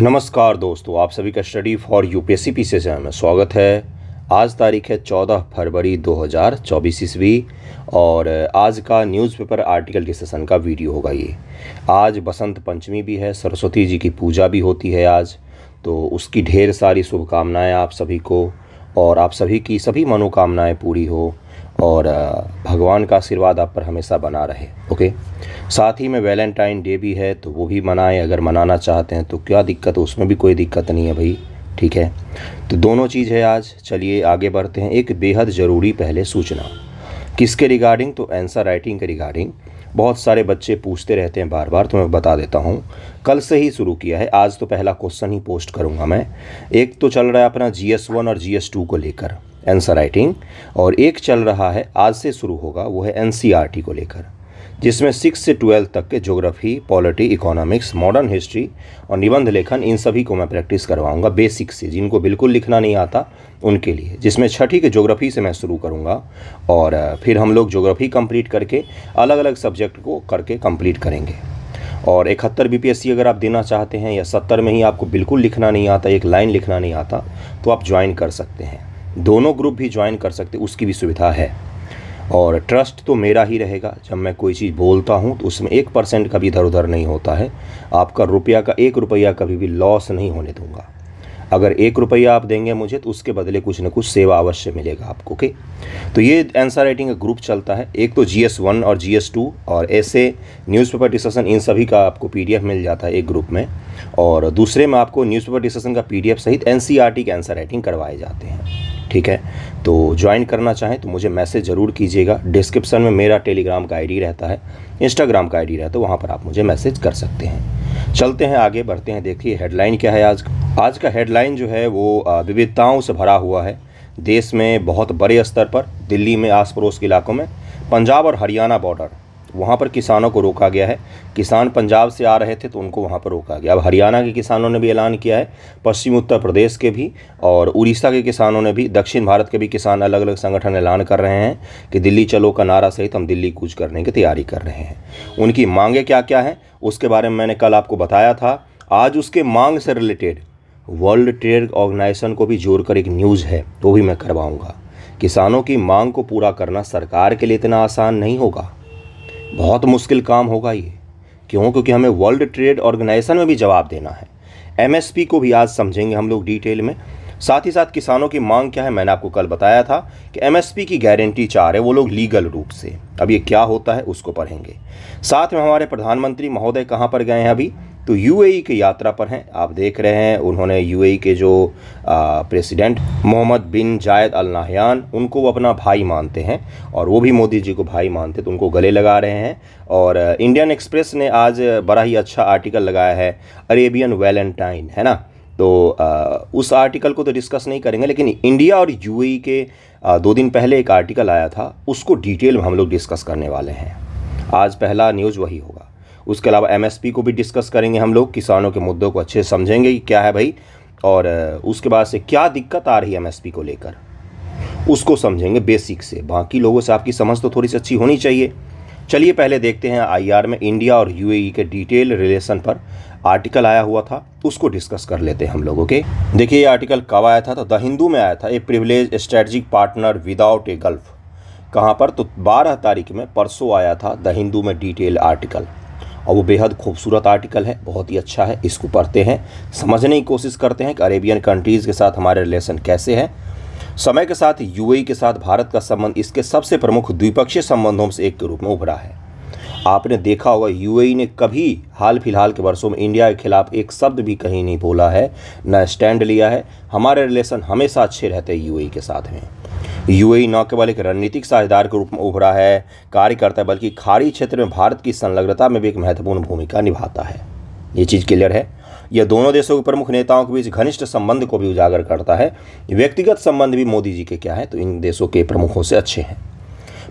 नमस्कार दोस्तों, आप सभी का स्टडी फॉर यूपीएससी पीसीएस में स्वागत है। आज तारीख है 14 फरवरी 2024 ईस्वी और आज का न्यूज़पेपर आर्टिकल डिस्कशन का वीडियो होगा। ये आज बसंत पंचमी भी है, सरस्वती जी की पूजा भी होती है आज, तो उसकी ढेर सारी शुभकामनाएं आप सभी को और आप सभी की सभी मनोकामनाएं पूरी हो और भगवान का आशीर्वाद आप पर हमेशा बना रहे। ओके, साथ ही में वैलेंटाइन डे भी है तो वो भी मनाएं, अगर मनाना चाहते हैं तो क्या दिक्कत है, उसमें भी कोई दिक्कत नहीं है भाई, ठीक है। तो दोनों चीज़ है आज। चलिए आगे बढ़ते हैं। एक बेहद ज़रूरी पहले सूचना, किसके रिगार्डिंग, तो आंसर राइटिंग के रिगार्डिंग। बहुत सारे बच्चे पूछते रहते हैं बार बार, तो मैं बता देता हूँ। कल से ही शुरू किया है, आज तो पहला क्वेश्चन ही पोस्ट करूँगा मैं। एक तो चल रहा है अपना GS1 और GS2 को लेकर आंसर राइटिंग, और एक चल रहा है आज से शुरू होगा, वो है NCERT को लेकर, जिसमें 6 से 12 तक के geography, polity, economics, modern history और निबंध लेखन, इन सभी को मैं प्रैक्टिस करवाऊंगा बेसिक से। जिनको बिल्कुल लिखना नहीं आता उनके लिए, जिसमें छठी के ज्योग्राफी से मैं शुरू करूंगा और फिर हम लोग ज्योग्राफी कंप्लीट करके अलग अलग सब्जेक्ट को करके कंप्लीट करेंगे। और 71 BPSC अगर आप देना चाहते हैं या 70 में ही आपको बिल्कुल लिखना नहीं आता, एक लाइन लिखना नहीं आता, तो आप ज्वाइन कर सकते हैं। दोनों ग्रुप भी ज्वाइन कर सकते, उसकी भी सुविधा है। और ट्रस्ट तो मेरा ही रहेगा, जब मैं कोई चीज़ बोलता हूँ तो उसमें 1% का भी इधर उधर नहीं होता है। आपका रुपया का 1 रुपया कभी भी लॉस नहीं होने दूंगा। अगर 1 रुपया आप देंगे मुझे तो उसके बदले कुछ न कुछ सेवा अवश्य मिलेगा आपको। ओके, तो ये आंसर राइटिंग का ग्रुप चलता है। एक तो GS1 और GS2 और ऐसे न्यूज़पेपर डिस्कशन, इन सभी का आपको PDF मिल जाता है एक ग्रुप में, और दूसरे में आपको न्यूज़पेपर डिस्कशन का PDF सहित NCERT के आंसर राइटिंग करवाए जाते हैं, ठीक है। तो ज्वाइन करना चाहें तो मुझे मैसेज ज़रूर कीजिएगा। डिस्क्रिप्शन में मेरा टेलीग्राम का ID रहता है, इंस्टाग्राम का ID रहता है, वहाँ पर आप मुझे मैसेज कर सकते हैं। चलते हैं आगे बढ़ते हैं। देखिए हेडलाइन क्या है आज का हेडलाइन जो है वो विविधताओं से भरा हुआ है। देश में बहुत बड़े स्तर पर, दिल्ली में आस पड़ोस के इलाकों में, पंजाब और हरियाणा बॉर्डर, वहाँ पर किसानों को रोका गया है। किसान पंजाब से आ रहे थे तो उनको वहाँ पर रोका गया। अब हरियाणा के किसानों ने भी ऐलान किया है, पश्चिमी उत्तर प्रदेश के भी और उड़ीसा के किसानों ने भी, दक्षिण भारत के भी किसान अलग अलग संगठन ऐलान कर रहे हैं कि दिल्ली चलो का नारा सहित हम दिल्ली कूच करने की तैयारी कर रहे हैं। उनकी मांगें क्या क्या हैं उसके बारे में मैंने कल आपको बताया था। आज उसके मांग से रिलेटेड वर्ल्ड ट्रेड ऑर्गेनाइजेशन को भी जोड़कर एक न्यूज़ है, वो भी मैं करवाऊँगा। किसानों की मांग को पूरा करना सरकार के लिए इतना आसान नहीं होगा, बहुत मुश्किल काम होगा ये। क्यों? क्योंकि हमें वर्ल्ड ट्रेड ऑर्गेनाइजेशन में भी जवाब देना है। MSP को भी आज समझेंगे हम लोग डिटेल में। साथ ही साथ किसानों की मांग क्या है, मैंने आपको कल बताया था कि MSP की गारंटी चाह रहे वो लोग लीगल रूप से। अब ये क्या होता है उसको पढ़ेंगे। साथ में हमारे प्रधानमंत्री महोदय कहाँ पर गए हैं अभी, तो UAE की यात्रा पर हैं। आप देख रहे हैं उन्होंने UAE के जो प्रेसिडेंट मोहम्मद बिन जायद अल नाहयान, उनको वो अपना भाई मानते हैं और वो भी मोदी जी को भाई मानते, तो उनको गले लगा रहे हैं। और इंडियन एक्सप्रेस ने आज बड़ा ही अच्छा आर्टिकल लगाया है, अरेबियन वैलेंटाइन, है ना। तो उस आर्टिकल को तो डिस्कस नहीं करेंगे, लेकिन इंडिया और UAE के 2 दिन पहले एक आर्टिकल आया था, उसको डिटेल में हम लोग डिस्कस करने वाले हैं। आज पहला न्यूज़ वही होगा। उसके अलावा MSP को भी डिस्कस करेंगे हम लोग, किसानों के मुद्दों को अच्छे से समझेंगे कि क्या है भाई, और उसके बाद से क्या दिक्कत आ रही है MSP को लेकर, उसको समझेंगे बेसिक से। बाकी लोगों से आपकी समझ तो थोड़ी सी अच्छी होनी चाहिए। चलिए पहले देखते हैं IR में इंडिया और UAE के डिटेल रिलेशन पर आर्टिकल आया हुआ था, उसको डिस्कस कर लेते हैं हम लोग। ओके, देखिए ये आर्टिकल कब आया था, तो द हिंदू में आया था। ए प्रिविलेज स्ट्रेटजिक पार्टनर विदाउट ए गल्फ, कहाँ पर, तो 12 तारीख में, परसों आया था द हिंदू में डिटेल आर्टिकल, और वो बेहद खूबसूरत आर्टिकल है, बहुत ही अच्छा है। इसको पढ़ते हैं, समझने की कोशिश करते हैं कि अरेबियन कंट्रीज़ के साथ हमारे रिलेशन कैसे हैं। समय के साथ UAE के साथ भारत का संबंध इसके सबसे प्रमुख द्विपक्षीय संबंधों से एक के रूप में उभरा है। आपने देखा होगा UAE ने कभी हाल फिलहाल के वर्षों में इंडिया के खिलाफ एक शब्द भी कहीं नहीं बोला है, न स्टैंड लिया है। हमारे रिलेशन हमेशा अच्छे रहते हैं UAE के साथ में। UAE न केवल एक रणनीतिक साझेदार के रूप में उभरा है, कार्य करता है, बल्कि खाड़ी क्षेत्र में भारत की संलग्नता में भी एक महत्वपूर्ण भूमिका निभाता है। ये चीज़ क्लियर है। यह दोनों देशों के प्रमुख नेताओं के बीच घनिष्ठ संबंध को भी उजागर करता है। व्यक्तिगत संबंध भी मोदी जी के क्या है, तो इन देशों के प्रमुखों से अच्छे हैं।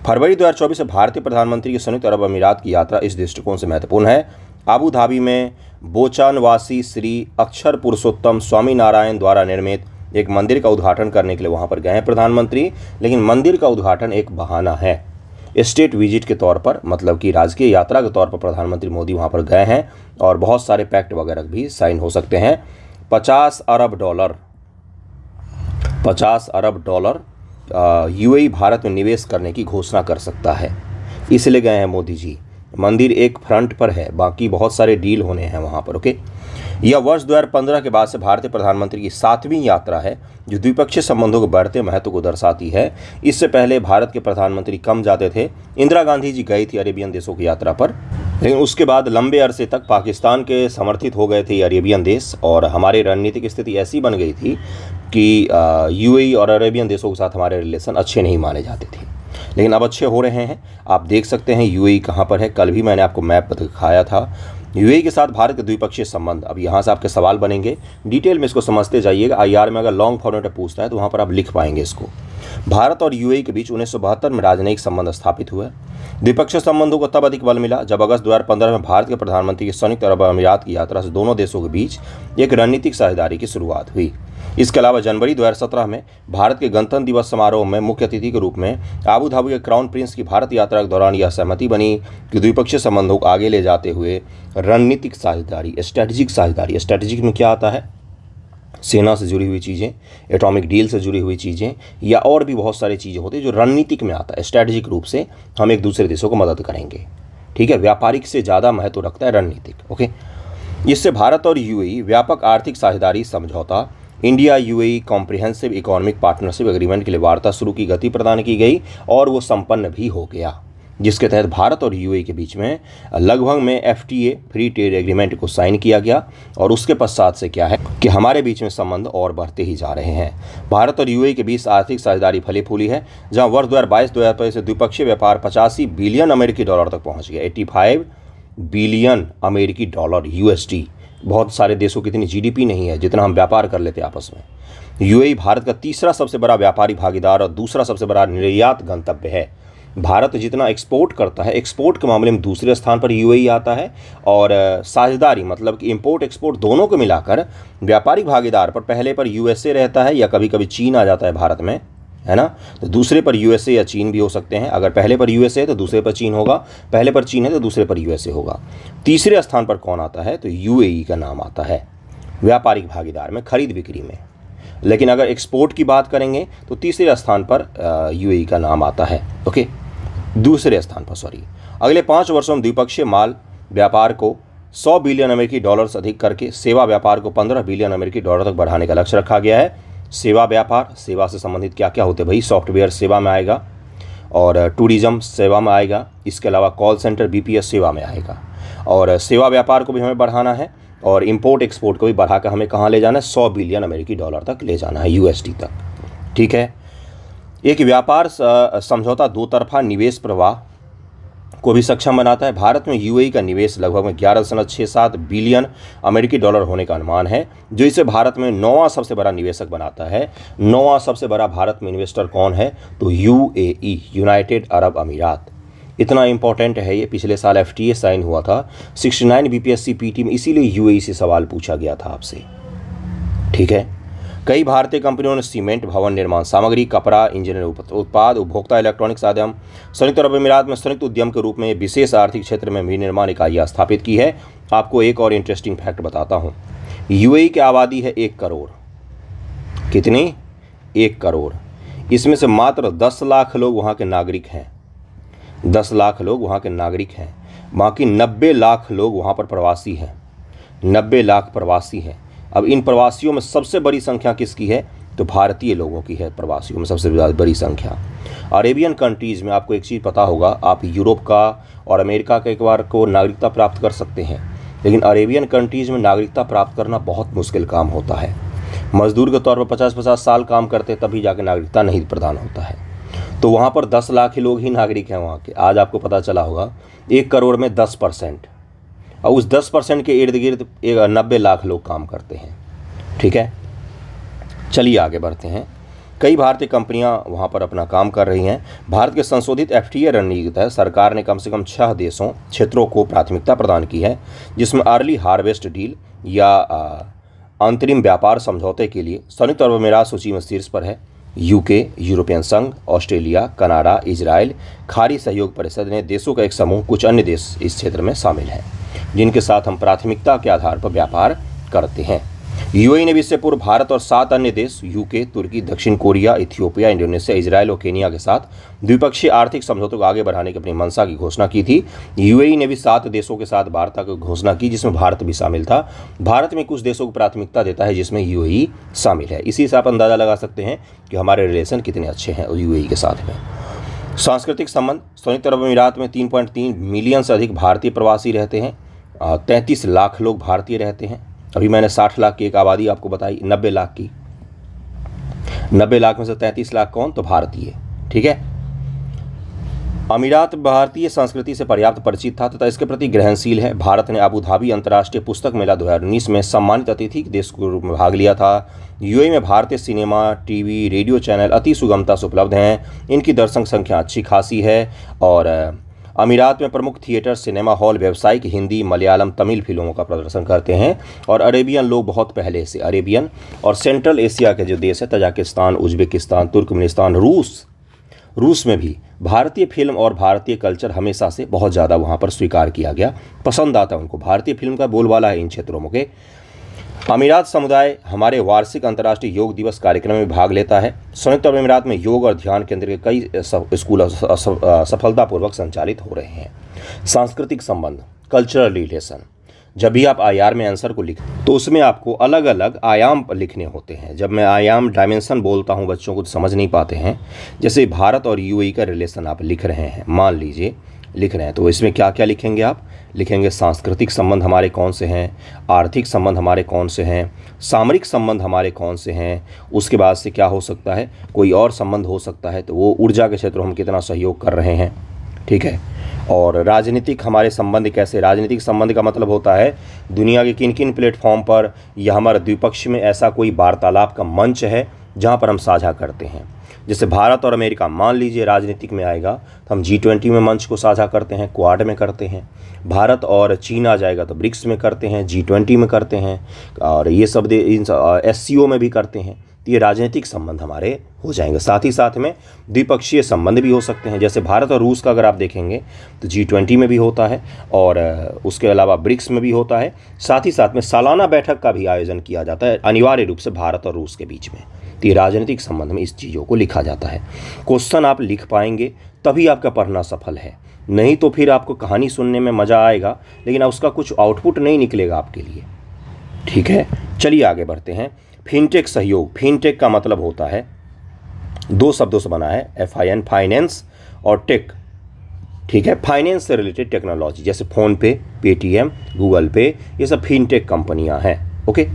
फरवरी 2024 से भारतीय प्रधानमंत्री की संयुक्त अरब अमीरात की यात्रा इस दृष्टिकोण से महत्वपूर्ण है। आबू धाबी में बोचानवासी श्री अक्षर पुरुषोत्तम स्वामी नारायण द्वारा निर्मित एक मंदिर का उद्घाटन करने के लिए वहां पर गए हैं प्रधानमंत्री, लेकिन मंदिर का उद्घाटन एक बहाना है। स्टेट विजिट के तौर पर, मतलब कि राजकीय यात्रा के तौर पर प्रधानमंत्री मोदी वहां पर गए हैं और बहुत सारे पैक्ट वगैरह भी साइन हो सकते हैं। 50 अरब डॉलर यूएई भारत में निवेश करने की घोषणा कर सकता है। इसलिए गए हैं मोदी जी। मंदिर एक फ्रंट पर है, बाकी बहुत सारे डील होने हैं वहाँ पर। ओके, यह वर्ष 2015 के बाद से भारतीय प्रधानमंत्री की 7वीं यात्रा है जो द्विपक्षीय संबंधों के बढ़ते महत्व को दर्शाती है। इससे पहले भारत के प्रधानमंत्री कम जाते थे। इंदिरा गांधी जी गई थी अरेबियन देशों की यात्रा पर, लेकिन उसके बाद लंबे अरसे तक पाकिस्तान के समर्थित हो गए थे ये अरेबियन देश, और हमारी रणनीतिक स्थिति ऐसी बन गई थी कि यूएई और अरेबियन देशों के साथ हमारे रिलेशन अच्छे नहीं माने जाते थे। लेकिन अब अच्छे हो रहे हैं। आप देख सकते हैं यूएई कहाँ पर है। कल भी मैंने आपको मैप पर दिखाया था। यूएई के साथ भारत के द्विपक्षीय संबंध, अब यहाँ से आपके सवाल बनेंगे, डिटेल में इसको समझते जाइएगा। आईआर में अगर लॉन्ग फॉर्मेट में पूछता है तो वहाँ पर आप लिख पाएंगे इसको। भारत और यूएई के बीच 1972 में राजनयिक संबंध स्थापित हुए। द्विपक्षीय संबंधों को तब अधिक बल मिला जब अगस्त 2015 में भारत के प्रधानमंत्री की संयुक्त अरब अमीरात की यात्रा से दोनों देशों के बीच एक रणनीतिक साझेदारी की शुरुआत हुई। इसके अलावा जनवरी 2017 में भारत के गणतंत्र दिवस समारोह में मुख्य अतिथि के रूप में आबू धाबी के क्राउन प्रिंस की भारत यात्रा के दौरान यह सहमति बनी कि द्विपक्षीय संबंधों को आगे ले जाते हुए रणनीतिक साझेदारी, स्ट्रेटेजिक साझेदारी, स्ट्रेटेजिक में क्या आता है, सेना से जुड़ी हुई चीज़ें, एटॉमिक डील से जुड़ी हुई चीज़ें, या और भी बहुत सारी चीज़ें होती है जो रणनीतिक में आता है। स्ट्रेटेजिक रूप से हम एक दूसरे देशों को मदद करेंगे। ठीक है, व्यापारिक से ज़्यादा महत्व रखता है रणनीतिक। ओके, इससे भारत और यूएई व्यापक आर्थिक साझेदारी समझौता, India UAE comprehensive economic partnership agreement के लिए वार्ता शुरू की गति प्रदान की गई और वो संपन्न भी हो गया, जिसके तहत भारत और यूएई के बीच में लगभग में एफटीए फ्री ट्रेड एग्रीमेंट को साइन किया गया। और उसके पश्चात से क्या है कि हमारे बीच में संबंध और बढ़ते ही जा रहे हैं। भारत और यूएई के बीच आर्थिक साझेदारी फली फूली है, जहां वर्ष 2022-2023 से द्विपक्षीय व्यापार 85 बिलियन अमेरिकी डॉलर तक पहुंच गया। 85 बिलियन अमेरिकी डॉलर यूएसडी। बहुत सारे देशों की इतनी जीडीपी नहीं है जितना हम व्यापार कर लेते आपस में। यूएई भारत का तीसरा सबसे बड़ा व्यापारी भागीदार और दूसरा सबसे बड़ा निर्यात गंतव्य है। भारत जितना एक्सपोर्ट करता है, एक्सपोर्ट के मामले में दूसरे स्थान पर यूएई आता है, और साझेदारी मतलब कि इंपोर्ट एक्सपोर्ट दोनों को मिलाकर व्यापारिक भागीदार पर पहले पर यूएसए रहता है, या कभी कभी चीन आ जाता है भारत में, है ना। तो दूसरे पर यूएसए या चीन भी हो सकते हैं। अगर पहले पर यूएसए है तो दूसरे पर चीन होगा, पहले पर चीन है तो दूसरे पर यूएसए होगा। तीसरे स्थान पर कौन आता है तो यूएई का नाम आता है व्यापारिक भागीदार में, खरीद बिक्री में। लेकिन अगर एक्सपोर्ट की बात करेंगे तो तीसरे स्थान पर यूएई का नाम आता है। ओके, दूसरे स्थान पर, सॉरी। अगले 5 वर्षों में द्विपक्षीय माल व्यापार को 100 बिलियन अमेरिकी डॉलर से अधिक करके सेवा व्यापार को 15 बिलियन अमेरिकी डॉलर तक बढ़ाने का लक्ष्य रखा गया है। सेवा व्यापार, सेवा से संबंधित क्या क्या होते हैं भाई, सॉफ्टवेयर सेवा में आएगा, और टूरिज्म सेवा में आएगा। इसके अलावा कॉल सेंटर बीपीएस सेवा में आएगा। और सेवा व्यापार को भी हमें बढ़ाना है, और इंपोर्ट एक्सपोर्ट को भी बढ़ाकर हमें कहाँ ले जाना है, 100 बिलियन अमेरिकी डॉलर तक ले जाना है, यूएसडी तक। ठीक है, एक व्यापार समझौता दो तरफा निवेश प्रवाह को भी सक्षम बनाता है। भारत में यूएई का निवेश लगभग में 11.67 बिलियन अमेरिकी डॉलर होने का अनुमान है, जो इसे भारत में 9वां सबसे बड़ा निवेशक बनाता है। 9वां सबसे बड़ा भारत में इन्वेस्टर कौन है तो यूएई, यूनाइटेड अरब अमीरात। इतना इंपॉर्टेंट है ये। पिछले साल एफटीए साइन हुआ था 69 बीपीएससी पीटी में, इसीलिए यूएई से सवाल पूछा गया था आपसे। ठीक है, कई भारतीय कंपनियों ने सीमेंट, भवन निर्माण सामग्री, कपड़ा, इंजीनियरिंग उत्पाद, उपभोक्ता इलेक्ट्रॉनिक्स आदि संयुक्त अरब अमीरात में संयुक्त उद्यम के रूप में विशेष आर्थिक क्षेत्र में विनिर्माण इकाइयाँ स्थापित की है। आपको एक और इंटरेस्टिंग फैक्ट बताता हूँ। यूएई की आबादी है 1 करोड़। कितनी? 1 करोड़। इसमें से मात्र 10 लाख लोग वहाँ के नागरिक हैं। 10 लाख लोग वहाँ के नागरिक हैं। बाकी 90 लाख लोग वहाँ पर प्रवासी हैं। 90 लाख प्रवासी हैं। अब इन प्रवासियों में सबसे बड़ी संख्या किसकी है तो भारतीय लोगों की है। प्रवासियों में सबसे बड़ी संख्या। अरेबियन कंट्रीज़ में आपको एक चीज़ पता होगा, आप यूरोप का और अमेरिका का एक बार को नागरिकता प्राप्त कर सकते हैं, लेकिन अरेबियन कंट्रीज़ में नागरिकता प्राप्त करना बहुत मुश्किल काम होता है। मजदूर के तौर पर 50-50 साल काम करते तभी जाके नागरिकता नहीं प्रदान होता है। तो वहाँ पर 10 लाख ही लोग ही नागरिक हैं वहाँ के। आज आपको पता चला होगा 1 करोड़ में 10%, और उस 10% के इर्द गिर्द 90 लाख लोग काम करते हैं। ठीक है, चलिए आगे बढ़ते हैं। कई भारतीय कंपनियां वहां पर अपना काम कर रही हैं। भारत के संशोधित एफटीए रणनीति के तहत सरकार ने कम से कम 6 क्षेत्रों को प्राथमिकता प्रदान की है, जिसमें अर्ली हार्वेस्ट डील या अंतरिम व्यापार समझौते के लिए संयुक्त अरब अमीरात सूची में शीर्ष पर है। यूके, यूरोपियन संघ, ऑस्ट्रेलिया, कनाडा, इजराइल, खाड़ी सहयोग परिषद ने देशों का एक समूह, कुछ अन्य देश इस क्षेत्र में शामिल हैं, जिनके साथ हम प्राथमिकता के आधार पर व्यापार करते हैं। यूएई ने भी इससे पूर्व भारत और 7 अन्य देश यूके, तुर्की, दक्षिण कोरिया, इथियोपिया, इंडोनेशिया, इजराइल और केनिया के साथ द्विपक्षीय आर्थिक समझौतों को आगे बढ़ाने की अपनी मंशा की घोषणा की थी। यूएई ने भी 7 देशों के साथ वार्ता की घोषणा की, जिसमें भारत भी शामिल था। भारत में कुछ देशों को प्राथमिकता देता है, जिसमें यूएई शामिल है। इसी से आप अंदाजा लगा सकते हैं कि हमारे रिलेशन कितने अच्छे हैं यूएई के साथ में। सांस्कृतिक संबंध, संयुक्त अरब अमीरात में 3.3 मिलियन से अधिक भारतीय प्रवासी रहते हैं। 33 लाख लोग भारतीय रहते हैं। अभी मैंने 60 लाख की एक आबादी आपको बताई, 90 लाख की। 90 लाख में से 33 लाख कौन? तो भारतीय। ठीक है। अमीरात भारतीय संस्कृति से पर्याप्त परिचित था तथा इसके प्रति ग्रहणशील है। भारत ने अबू धाबी अंतर्राष्ट्रीय पुस्तक मेला 2019 में सम्मानित अतिथि देश के रूप में भाग लिया था। यूएई में भारतीय सिनेमा, टीवी, रेडियो चैनल अति सुगमता से उपलब्ध हैं। इनकी दर्शक संख्या अच्छी खासी है और अमीरात में प्रमुख थिएटर, सिनेमा हॉल व्यावसायिक हिंदी, मलयालम, तमिल फिल्मों का प्रदर्शन करते हैं। और अरेबियन लोग बहुत पहले से, अरेबियन और सेंट्रल एशिया के जो देश है, तजाकिस्तान, उज्बेकिस्तान, तुर्कमेनिस्तान, रूस में भी भारतीय फिल्म और भारतीय कल्चर हमेशा से बहुत ज़्यादा वहाँ पर स्वीकार किया गया, पसंद आता है उनको। भारतीय फिल्म का बोलबाला है इन क्षेत्रों में। अमीरात समुदाय हमारे वार्षिक अंतर्राष्ट्रीय योग दिवस कार्यक्रम में भाग लेता है। संयुक्त अरब अमीरात में योग और ध्यान केंद्र के कई स्कूल सफलतापूर्वक संचालित हो रहे हैं। सांस्कृतिक संबंध, कल्चरल रिलेशन, जब भी आप आईआर में आंसर को लिखें तो उसमें आपको अलग अलग आयाम लिखने होते हैं। जब मैं आयाम डायमेंशन बोलता हूं, बच्चों को समझ नहीं पाते हैं। जैसे भारत और यूएई का रिलेशन आप लिख रहे हैं, मान लीजिए लिख रहे हैं, तो इसमें क्या क्या लिखेंगे? आप लिखेंगे सांस्कृतिक संबंध हमारे कौन से हैं, आर्थिक संबंध हमारे कौन से हैं, सामरिक संबंध हमारे कौन से हैं। उसके बाद से क्या हो सकता है, कोई और संबंध हो सकता है, तो वो ऊर्जा के क्षेत्र में हम कितना सहयोग कर रहे हैं। ठीक है। और राजनीतिक हमारे संबंध कैसे? राजनीतिक संबंध का मतलब होता है दुनिया के किन किन प्लेटफॉर्म पर या हमारे द्विपक्षीय में ऐसा कोई वार्तालाप का मंच है जहां पर हम साझा करते हैं। जैसे भारत और अमेरिका मान लीजिए राजनीतिक में आएगा तो हम G20 में मंच को साझा करते हैं, क्वाड में करते हैं। भारत और चीन आ जाएगा तो ब्रिक्स में करते हैं, G20 में करते हैं, और ये सब SCO में भी करते हैं। तो ये राजनीतिक संबंध हमारे हो जाएंगे। साथ ही साथ में द्विपक्षीय संबंध भी हो सकते हैं। जैसे भारत और रूस का अगर आप देखेंगे तो G20 में भी होता है और उसके अलावा ब्रिक्स में भी होता है। साथ ही साथ में सालाना बैठक का भी आयोजन किया जाता है अनिवार्य रूप से भारत और रूस के बीच में। तो ये राजनीतिक संबंध में इस चीज़ों को लिखा जाता है। क्वेश्चन आप लिख पाएंगे तभी आपका पढ़ना सफल है, नहीं तो फिर आपको कहानी सुनने में मज़ा आएगा लेकिन उसका कुछ आउटपुट नहीं निकलेगा आपके लिए। ठीक है, चलिए आगे बढ़ते हैं। फिनटेक सहयोग, फिनटेक का मतलब होता है, 2 शब्दों से बना है, FIN फाइनेंस और टेक। ठीक है, फाइनेंस से रिलेटेड टेक्नोलॉजी जैसे फ़ोन पे, पेटीएम, गूगल पे, ये सब फिनटेक कंपनियां हैं। ओके,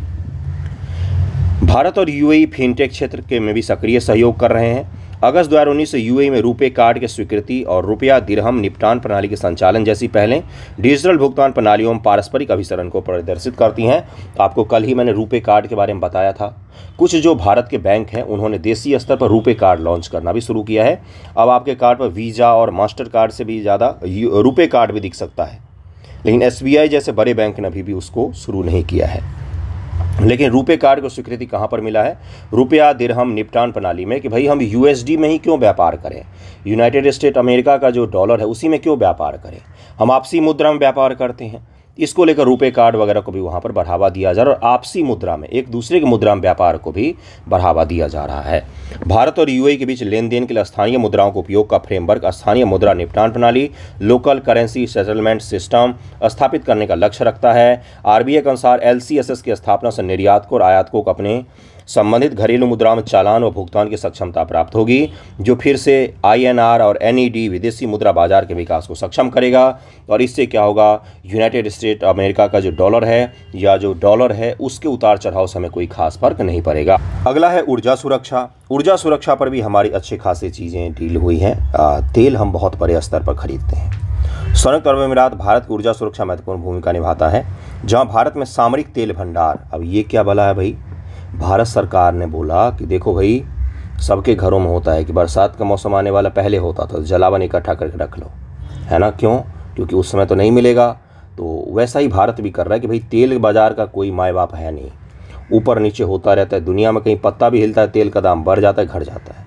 भारत और यूएई फिनटेक क्षेत्र के में भी सक्रिय सहयोग कर रहे हैं। अगस्त 2019 से यूएई में रुपे कार्ड की स्वीकृति और रुपया दिरहम निपटान प्रणाली के संचालन जैसी पहले डिजिटल भुगतान प्रणालियों में पारस्परिक अभिसरण को प्रदर्शित करती हैं। तो आपको कल ही मैंने रुपे कार्ड के बारे में बताया था। कुछ जो भारत के बैंक हैं उन्होंने देशीय स्तर पर रुपे कार्ड लॉन्च करना भी शुरू किया है। अब आपके कार्ड पर वीज़ा और मास्टर कार्ड से भी ज़्यादा रुपे कार्ड भी दिख सकता है, लेकिन SBI जैसे बड़े बैंक ने अभी भी उसको शुरू नहीं किया है। लेकिन रुपे कार्ड को स्वीकृति कहाँ पर मिला है? रुपया दिरहम निपटान प्रणाली में, कि भाई हम USD में ही क्यों व्यापार करें, यूनाइटेड स्टेट अमेरिका का जो डॉलर है उसी में क्यों व्यापार करें, हम आपसी मुद्रा में व्यापार करते हैं। इसको लेकर रुपे कार्ड वगैरह को भी वहाँ पर बढ़ावा दिया जा रहा है और आपसी मुद्रा में, एक दूसरे की मुद्रा में व्यापार को भी बढ़ावा दिया जा रहा है। भारत और यूएई के बीच लेन देन के लिए स्थानीय मुद्राओं के उपयोग का फ्रेमवर्क, स्थानीय मुद्रा निपटान प्रणाली, लोकल करेंसी सेटलमेंट सिस्टम स्थापित करने का लक्ष्य रखता है। RBI के अनुसार LCSS की स्थापना से निर्यातकों और आयातकों को अपने संबंधित घरेलू मुद्राओं में चालान और भुगतान की सक्षमता प्राप्त होगी, जो फिर से INR और NED विदेशी मुद्रा बाजार के विकास को सक्षम करेगा। और इससे क्या होगा, यूनाइटेड स्टेट अमेरिका का जो डॉलर है या जो डॉलर है उसके उतार चढ़ाव से हमें कोई खास फर्क नहीं पड़ेगा। अगला है ऊर्जा सुरक्षा। ऊर्जा सुरक्षा पर भी हमारी अच्छी खासी चीज़ें डील हुई हैं। तेल हम बहुत बड़े स्तर पर खरीदते हैं। संयुक्त अरब अमीरात भारत की ऊर्जा सुरक्षा महत्वपूर्ण भूमिका निभाता है, जहाँ भारत में सामरिक तेल भंडार। अब ये क्या बोला है भाई, भारत सरकार ने बोला कि देखो भाई, सबके घरों में होता है कि बरसात का मौसम आने वाला, पहले होता था जलावन इकट्ठा करके रख लो, है ना। क्यों? क्योंकि उस समय तो नहीं मिलेगा। तो वैसा ही भारत भी कर रहा है कि भाई तेल बाजार का कोई माए बाप है नहीं, ऊपर नीचे होता रहता है। दुनिया में कहीं पत्ता भी हिलता है तेल का दाम बढ़ जाता है, घट जाता है।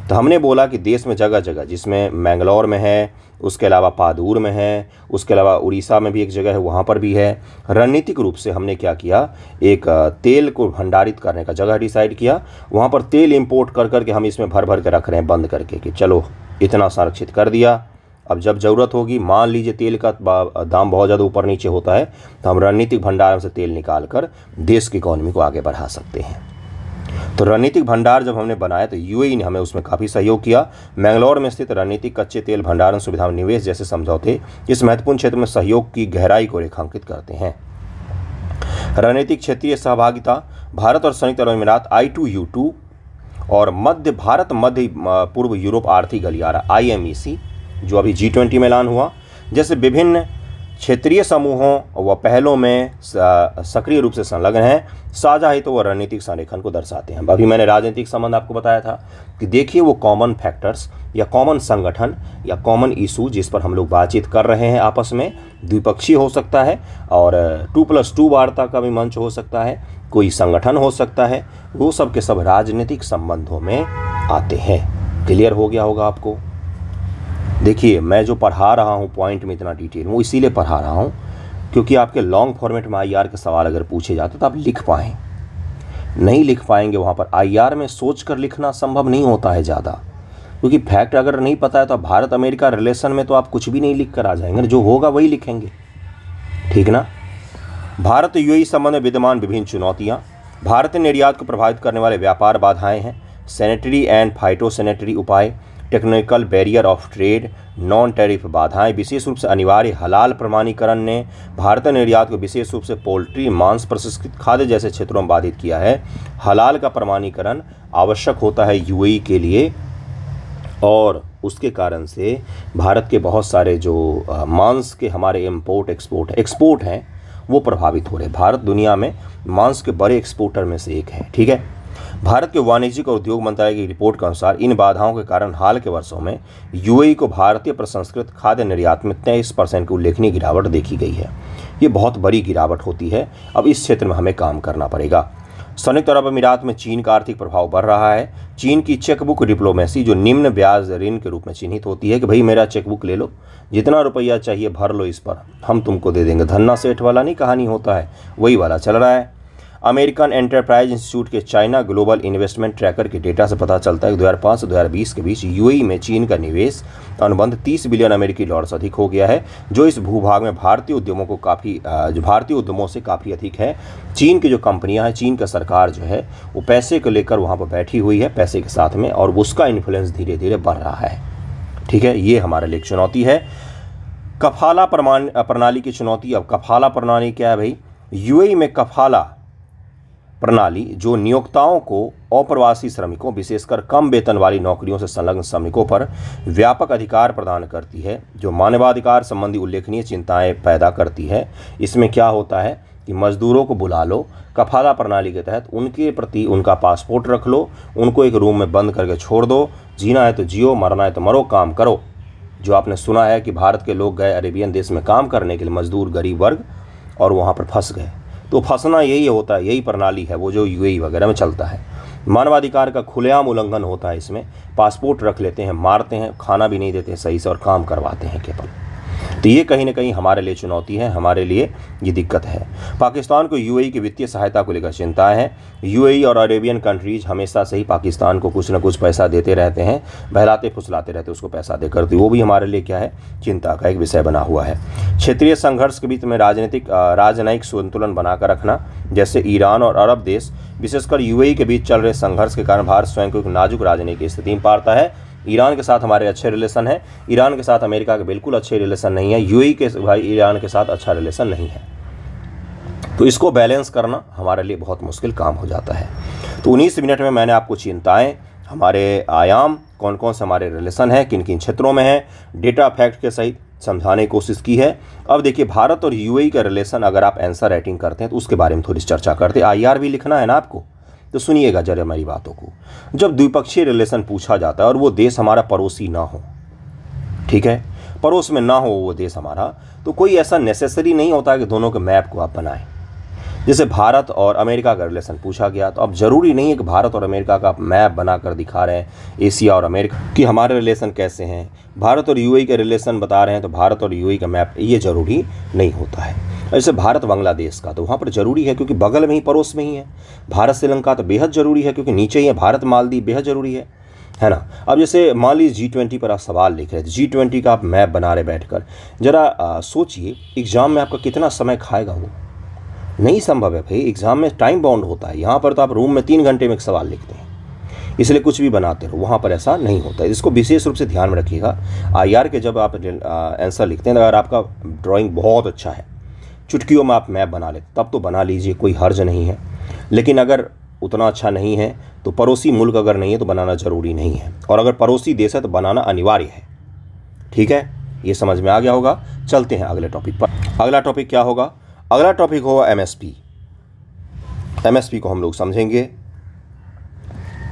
तो हमने बोला कि देश में जगह जगह, जिसमें मैंगलोर में है, उसके अलावा पादूर में है, उसके अलावा उड़ीसा में भी एक जगह है, वहाँ पर भी है। रणनीतिक रूप से हमने क्या किया, एक तेल को भंडारित करने का जगह डिसाइड किया, वहाँ पर तेल इंपोर्ट कर करके हम इसमें भर भर के रख रहे हैं बंद करके कि चलो इतना संरक्षित कर दिया। अब जब ज़रूरत होगी, मान लीजिए तेल का दाम बहुत ज़्यादा ऊपर नीचे होता है, तो हम रणनीतिक भंडार से तेल निकाल कर देश की इकॉनमी को आगे बढ़ा सकते हैं। तो रणनीतिक भंडार जब हमने बनाया तो यूएई ने हमें उसमें काफ़ी सहयोग किया। मैंगलोर में स्थित रणनीतिक कच्चे तेल भंडारण सुविधा में निवेश जैसे समझौते इस महत्वपूर्ण क्षेत्र में सहयोग की गहराई को रेखांकित करते हैं। रणनीतिक क्षेत्रीय सहभागिता, भारत और संयुक्त अरब अमीरात I2U2 और मध्य पूर्व यूरोप आर्थिक गलियारा IMEC जो अभी G20 में ऐलान हुआ, जैसे विभिन्न क्षेत्रीय समूहों व पहलों में सक्रिय रूप से संलग्न हैं। साझा हित व रणनीतिक संरेखन को दर्शाते हैं। अभी मैंने राजनीतिक संबंध आपको बताया था कि देखिए वो कॉमन फैक्टर्स या कॉमन संगठन या कॉमन इशू जिस पर हम लोग बातचीत कर रहे हैं आपस में, द्विपक्षीय हो सकता है और 2+2 वार्ता का भी मंच हो सकता है, कोई संगठन हो सकता है, वो सब के सब राजनीतिक संबंधों में आते हैं। क्लियर हो गया होगा आपको। देखिए मैं जो पढ़ा रहा हूँ पॉइंट में इतना डिटेल, वो इसीलिए पढ़ा रहा हूँ क्योंकि आपके लॉन्ग फॉर्मेट में IR के सवाल अगर पूछे जाते तो आप लिख पाएँ। नहीं लिख पाएंगे वहाँ पर। IR में सोच कर लिखना संभव नहीं होता है ज़्यादा, क्योंकि फैक्ट अगर नहीं पता है तो भारत अमेरिका रिलेशन में तो आप कुछ भी नहीं लिख कर आ जाएंगे, जो होगा वही लिखेंगे, ठीक ना। भारत UAE संबंध में विद्यमान विभिन्न चुनौतियाँ, भारतीय निर्यात को प्रभावित करने वाले व्यापार बाधाएँ हैं, सैनिटरी एंड फाइटोसैनिटरी उपाय, technical barrier of trade, non tariff बाधाएं, विशेष रूप से अनिवार्य हलाल प्रमाणीकरण ने भारतीय निर्यात को विशेष रूप से पोल्ट्री, मांस, प्रसंस्कृत खाद्य जैसे क्षेत्रों में बाधित किया है। हलाल का प्रमाणीकरण आवश्यक होता है UAE के लिए और उसके कारण से भारत के बहुत सारे जो मांस के हमारे एक्सपोर्ट हैं वो प्रभावित हो रहे हैं। भारत दुनिया में मांस के बड़े एक्सपोर्टर में से एक है, ठीक है। भारत के वाणिज्यिक और उद्योग मंत्रालय की रिपोर्ट के अनुसार इन बाधाओं के कारण हाल के वर्षों में UAE को भारतीय प्रसंस्कृत खाद्य निर्यात में 23% की उल्लेखनीय गिरावट देखी गई है। ये बहुत बड़ी गिरावट होती है। अब इस क्षेत्र में हमें काम करना पड़ेगा। संयुक्त अरब अमीरात में चीन का आर्थिक प्रभाव बढ़ रहा है। चीन की चेकबुक डिप्लोमेसी जो निम्न ब्याज ऋण के रूप में चिन्हित होती है कि भाई मेरा चेकबुक ले लो, जितना रुपया चाहिए भर लो, इस पर हम तुमको दे देंगे। धन्ना सेठ वाला नहीं कहानी होता है, वही वाला चल रहा है। अमेरिकन एंटरप्राइज इंस्टीट्यूट के चाइना ग्लोबल इन्वेस्टमेंट ट्रैकर के डेटा से पता चलता है कि 2005 से 2020 के बीच UAE में चीन का निवेश अनुबंध 30 बिलियन अमेरिकी डॉलर से अधिक हो गया है, जो इस भूभाग में भारतीय उद्यमों से काफ़ी अधिक है। चीन की जो कंपनियां हैं, चीन का सरकार जो है वो पैसे को लेकर वहाँ पर बैठी हुई है, पैसे के साथ में, और उसका इन्फ्लुएंस धीरे धीरे बढ़ रहा है, ठीक है। ये हमारे लिए चुनौती है। कफाला प्रणाली की चुनौती। अब कफाला प्रणाली क्या है भाई? UAE में कफाला प्रणाली जो नियोक्ताओं को अप्रवासी श्रमिकों, विशेषकर कम वेतन वाली नौकरियों से संलग्न श्रमिकों पर व्यापक अधिकार प्रदान करती है, जो मानवाधिकार संबंधी उल्लेखनीय चिंताएं पैदा करती है। इसमें क्या होता है कि मजदूरों को बुला लो, कफाला प्रणाली के तहत उनके प्रति उनका पासपोर्ट रख लो, उनको एक रूम में बंद करके छोड़ दो, जीना है तो जियो, मरना है तो मरो, काम करो। जो आपने सुना है कि भारत के लोग गए अरेबियन देश में काम करने के लिए, मजदूर गरीब वर्ग, और वहाँ पर फंस गए। तो फंसना यही होता है, यही प्रणाली है वो जो UAE वगैरह में चलता है। मानवाधिकार का खुलेआम उल्लंघन होता है इसमें। पासपोर्ट रख लेते हैं, मारते हैं, खाना भी नहीं देते हैं सही से, और काम करवाते हैं केवल। तो ये कहीं ना कहीं हमारे लिए चुनौती है, हमारे लिए ये दिक्कत है। पाकिस्तान को UAE की वित्तीय सहायता को लेकर चिंताएं हैं। UAE और अरेबियन कंट्रीज हमेशा से ही पाकिस्तान को कुछ ना कुछ पैसा देते रहते हैं, बहलाते फुसलाते रहते उसको पैसा देकर, तो वो भी हमारे लिए क्या है, चिंता का एक विषय बना हुआ है। क्षेत्रीय संघर्ष के बीच में राजनयिक संतुलन बनाकर रखना, जैसे ईरान और अरब देश, विशेषकर UAE के बीच चल रहे संघर्ष के कारण भारत स्वयं को एक नाजुक राजनीतिक स्थिति में पाता है। ईरान के साथ हमारे अच्छे रिलेशन है, ईरान के साथ अमेरिका के बिल्कुल अच्छे रिलेशन नहीं है, UAE के भाई ईरान के साथ अच्छा रिलेशन नहीं है। तो इसको बैलेंस करना हमारे लिए बहुत मुश्किल काम हो जाता है। तो 19 मिनट में मैंने आपको चिंताएं, हमारे आयाम, कौन कौन से हमारे रिलेशन हैं, किन किन क्षेत्रों में हैं, डेटा फैक्ट के सहित समझाने की कोशिश की है। अब देखिए भारत और UAE का रिलेशन अगर आप आंसर राइटिंग करते हैं तो उसके बारे में थोड़ी चर्चा करते हैं। IR भी लिखना है ना आपको, तो सुनिएगा जरा मेरी बातों को। जब द्विपक्षीय रिलेशन पूछा जाता है और वो देश हमारा पड़ोसी ना हो, ठीक है, पड़ोस में ना हो वो देश हमारा, तो कोई ऐसा नेसेसरी नहीं होता है कि दोनों के मैप को आप बनाएं। जैसे भारत और अमेरिका का रिलेशन पूछा गया, तो अब ज़रूरी नहीं है कि भारत और अमेरिका का मैप बनाकर दिखा रहे हैं एशिया और अमेरिका कि हमारे रिलेशन कैसे हैं। भारत और यूएई के रिलेशन बता रहे हैं तो भारत और यूएई का मैप, ये ज़रूरी नहीं होता है। जैसे भारत बांग्लादेश का, तो वहाँ पर ज़रूरी है क्योंकि बगल में ही, पड़ोस में ही है। भारत श्रीलंका तो बेहद ज़रूरी है क्योंकि नीचे ही है। भारत मालदीव बेहद ज़रूरी है ना। अब जैसे मान लीजिए G20 पर आप सवाल लिख रहे थे, G20 का आप मैप बना रहे बैठकर, ज़रा सोचिए एग्ज़ाम में आपका कितना समय खाएगा वो। नहीं संभव है भाई, एग्ज़ाम में टाइम बाउंड होता है। यहाँ पर तो आप रूम में 3 घंटे में एक सवाल लिखते हैं, इसलिए कुछ भी बनाते रहो। वहाँ पर ऐसा नहीं होता है, इसको विशेष रूप से ध्यान में रखिएगा। IR के जब आप आंसर लिखते हैं, अगर आपका ड्राइंग बहुत अच्छा है, चुटकियों में आप मैप बना लेते, तब तो बना लीजिए, कोई हर्ज नहीं है। लेकिन अगर उतना अच्छा नहीं है तो पड़ोसी मुल्क अगर नहीं है तो बनाना ज़रूरी नहीं है, और अगर पड़ोसी देश है तो बनाना अनिवार्य है। ठीक है, ये समझ में आ गया होगा। चलते हैं अगले टॉपिक पर। अगला टॉपिक क्या होगा? अगला टॉपिक होगा MSP। MSP को हम लोग समझेंगे